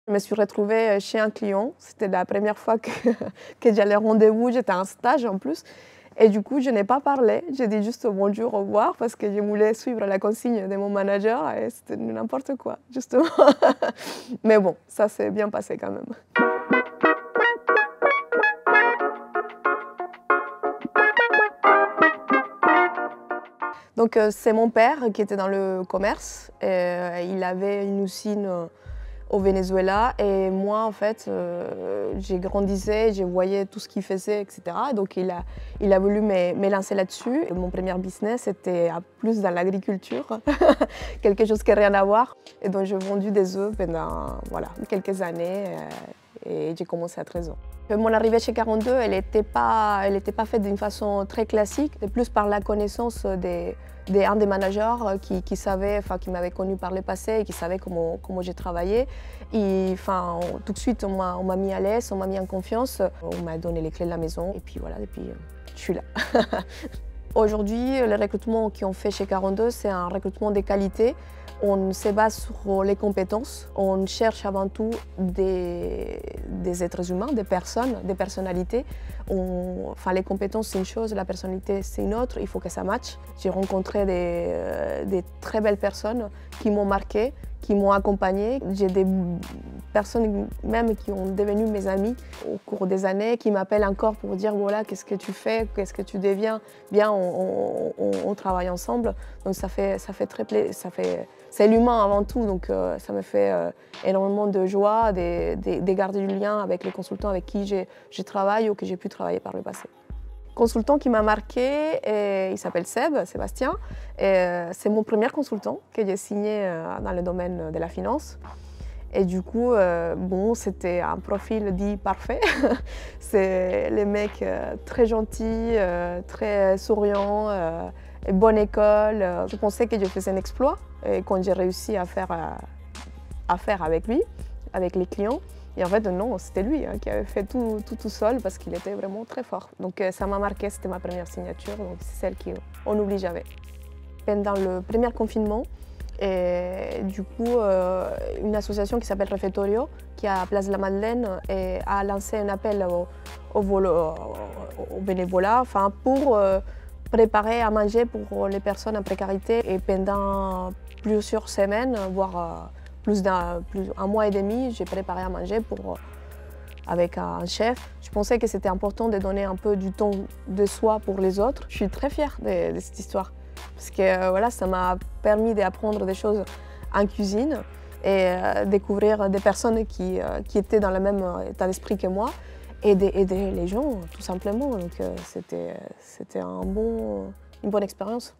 Je me suis retrouvée chez un client. C'était la première fois que j'allais au rendez-vous. J'étais en stage en plus. Et du coup, je n'ai pas parlé. J'ai dit juste bonjour, au revoir, parce que je voulais suivre la consigne de mon manager. Et c'était n'importe quoi, justement. Mais bon, ça s'est bien passé quand même. Donc c'est mon père qui était dans le commerce. Il avait une usine au Venezuela et moi en fait j'ai grandissé, je voyais tout ce qu'il faisait, etc. Donc il a voulu me lancer là-dessus. Mon premier business était plus dans l'agriculture, quelque chose qui n'a rien à voir. Et donc j'ai vendu des œufs pendant voilà, quelques années et j'ai commencé à 13 ans. Mon arrivée chez 42, elle n'était pas faite d'une façon très classique, c'est plus par la connaissance d'un des managers qui savait, enfin, qui m'avait connu par le passé et qui savait comment j'ai travaillé. Et, enfin, tout de suite, on m'a mis à l'aise, on m'a mis en confiance, on m'a donné les clés de la maison et puis voilà, depuis je suis là. Aujourd'hui, le recrutement qu'on fait chez 42, c'est un recrutement de qualité. On se base sur les compétences. On cherche avant tout des êtres humains, des personnes, des personnalités. Enfin, les compétences, c'est une chose, la personnalité, c'est une autre. Il faut que ça matche. J'ai rencontré des très belles personnes qui m'ont marqué, qui m'ont accompagnée. J'ai des personnes même qui ont devenu mes amis au cours des années, qui m'appellent encore pour dire voilà, qu'est-ce que tu fais, qu'est-ce que tu deviens. Bien, on travaille ensemble. Donc ça fait très plaisir. C'est l'humain avant tout, donc ça me fait énormément de joie de garder du lien avec les consultants avec qui je travaille ou que j'ai pu travailler par le passé. Consultant qui m'a marqué, il s'appelle Sébastien. C'est mon premier consultant que j'ai signé dans le domaine de la finance. Et du coup, bon, c'était un profil dit parfait. C'est les mecs très gentils, très souriants, bonne école. Je pensais que je faisais un exploit et quand j'ai réussi à faire avec lui, avec les clients. Et en fait, non, c'était lui qui avait fait tout seul parce qu'il était vraiment très fort. Donc ça m'a marqué, c'était ma première signature, donc c'est celle qu'on n'oublie jamais. Pendant le premier confinement, et du coup, une association qui s'appelle Refetorio, qui est à Place de la Madeleine, a lancé un appel au bénévolat pour préparer à manger pour les personnes en précarité. Et pendant plusieurs semaines, voire un mois et demi, j'ai préparé à manger avec un chef. Je pensais que c'était important de donner un peu du temps de soi pour les autres. Je suis très fière de cette histoire. Parce que voilà, ça m'a permis d'apprendre des choses en cuisine et découvrir des personnes qui étaient dans le même état d'esprit que moi et d'aider les gens, tout simplement. Donc c'était une bonne expérience.